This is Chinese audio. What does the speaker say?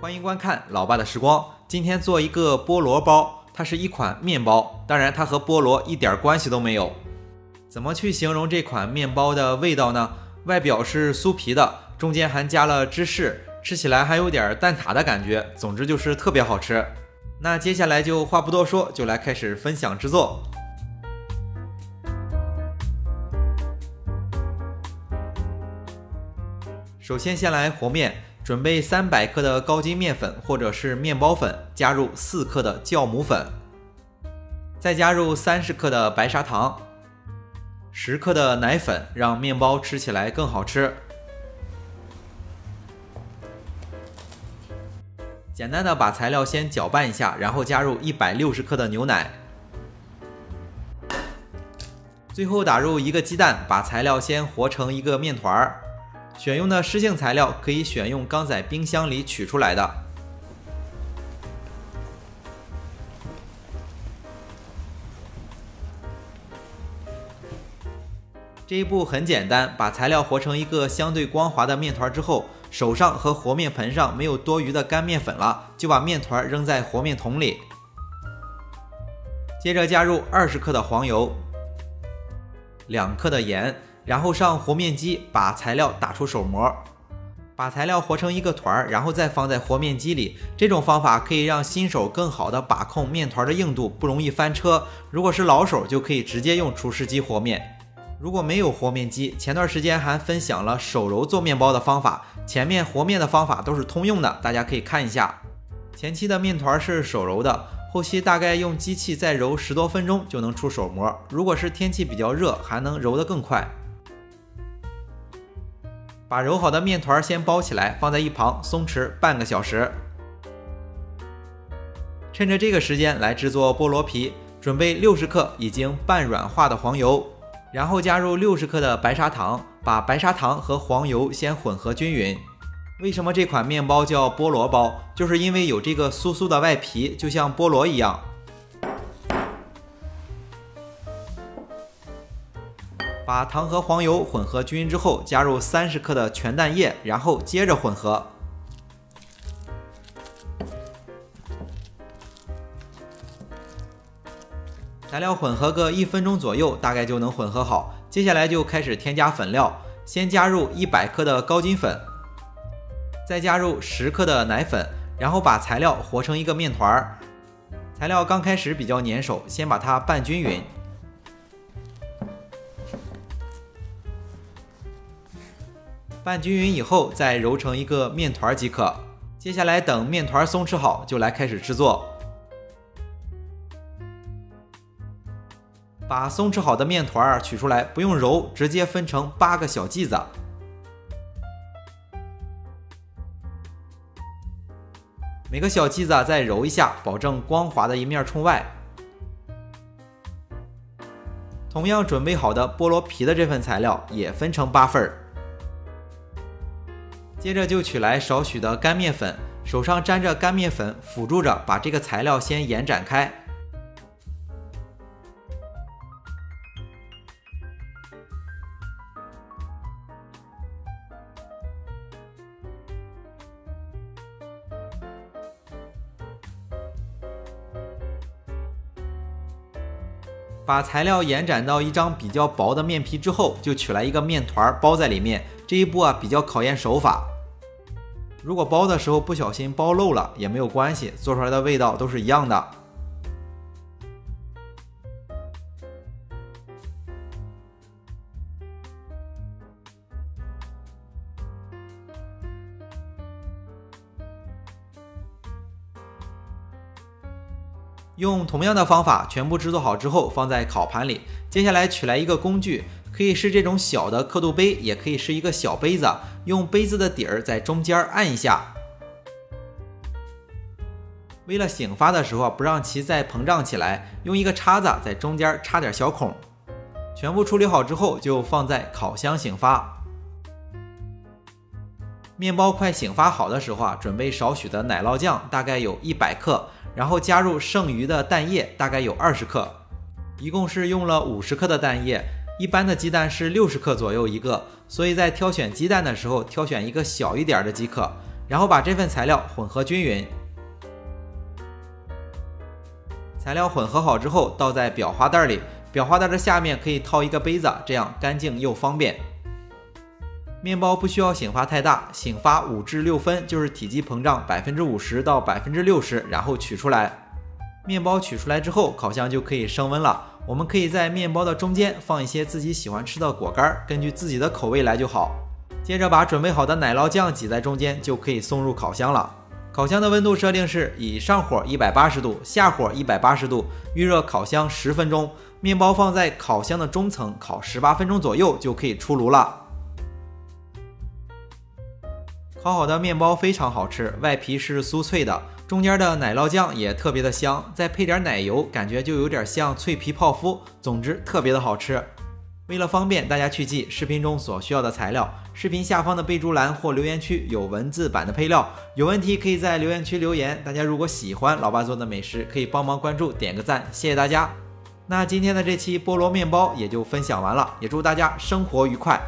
欢迎观看老爸的时光。今天做一个菠萝包，它是一款面包，当然它和菠萝一点关系都没有。怎么去形容这款面包的味道呢？外表是酥皮的，中间还加了芝士，吃起来还有点蛋挞的感觉，总之就是特别好吃。那接下来就话不多说，就来开始分享制作。首先先来和面，准备300克的高筋面粉或者是面包粉，加入4克的酵母粉，再加入30克的白砂糖，10克的奶粉，让面包吃起来更好吃。简单的把材料先搅拌一下，然后加入160克的牛奶，最后打入1个鸡蛋，把材料先和成一个面团。选用的湿性材料可以选用刚在冰箱里取出来的。这一步很简单，把材料和成一个相对光滑的面团之后，手上和和面盆上没有多余的干面粉了，就把面团扔在和面桶里。接着加入20克的黄油，2克的盐，然后上和面机把材料打出手模，把材料和成一个团，然后再放在和面机里。这种方法可以让新手更好的把控面团的硬度，不容易翻车。如果是老手，就可以直接用厨师机和面。如果没有和面机，前段时间还分享了手揉做面包的方法，前面和面的方法都是通用的，大家可以看一下。前期的面团是手揉的，后期大概用机器再揉10多分钟就能出手模。如果是天气比较热，还能揉得更快。把揉好的面团先包起来，放在一旁松弛半个小时。趁着这个时间来制作菠萝皮，准备60克已经半软化的黄油，然后加入60克的白砂糖，把白砂糖和黄油先混合均匀。为什么这款面包叫菠萝包？就是因为有这个酥酥的外皮，就像菠萝一样。把糖和黄油混合均匀之后，加入30克的全蛋液，然后接着混合。材料混合个1分钟左右，大概就能混合好。接下来就开始添加粉料，先加入100克的高筋粉，再加入10克的奶粉，然后把材料和成一个面团。材料刚开始比较粘手，先把它拌均匀。拌均匀以后，再揉成一个面团即可。接下来等面团松弛好，就来开始制作。把松弛好的面团取出来，不用揉，直接分成8个小剂子。每个小剂子再揉一下，保证光滑的一面冲外。同样准备好的菠萝皮的这份材料也分成8份。接着就取来少许的干面粉，手上沾着干面粉，辅助着把这个材料先延展开。把材料延展到一张比较薄的面皮之后，就取来一个面团包在里面。这一步比较考验手法。如果包的时候不小心包漏了也没有关系，做出来的味道都是一样的。用同样的方法全部制作好之后，放在烤盘里。接下来取来一个工具，可以是这种小的刻度杯，也可以是一个小杯子，用杯子的底儿在中间按一下。为了醒发的时候不让其再膨胀起来，用一个叉子在中间插点小孔。全部处理好之后，就放在烤箱醒发。面包快醒发好的时候准备少许的奶酪酱，大概有100克，然后加入剩余的蛋液，大概有20克，一共是用了50克的蛋液。一般的鸡蛋是60克左右一个，所以在挑选鸡蛋的时候，挑选一个小一点的即可。然后把这份材料混合均匀。材料混合好之后，倒在裱花袋里，裱花袋的下面可以套一个杯子，这样干净又方便。面包不需要醒发太大，醒发5至6分就是体积膨胀50%到60%，然后取出来。面包取出来之后，烤箱就可以升温了。我们可以在面包的中间放一些自己喜欢吃的果干，根据自己的口味来就好。接着把准备好的奶酪酱挤在中间，就可以送入烤箱了。烤箱的温度设定是以上火180度，下火180度，预热烤箱10分钟。面包放在烤箱的中层，烤18分钟左右就可以出炉了。烤好的面包非常好吃，外皮是酥脆的，中间的奶酪酱也特别的香，再配点奶油，感觉就有点像脆皮泡芙，总之特别的好吃。为了方便大家去记视频中所需要的材料，视频下方的备注栏或留言区有文字版的配料，有问题可以在留言区留言。大家如果喜欢老爸做的美食，可以帮忙关注点个赞，谢谢大家。那今天的这期菠萝面包也就分享完了，也祝大家生活愉快。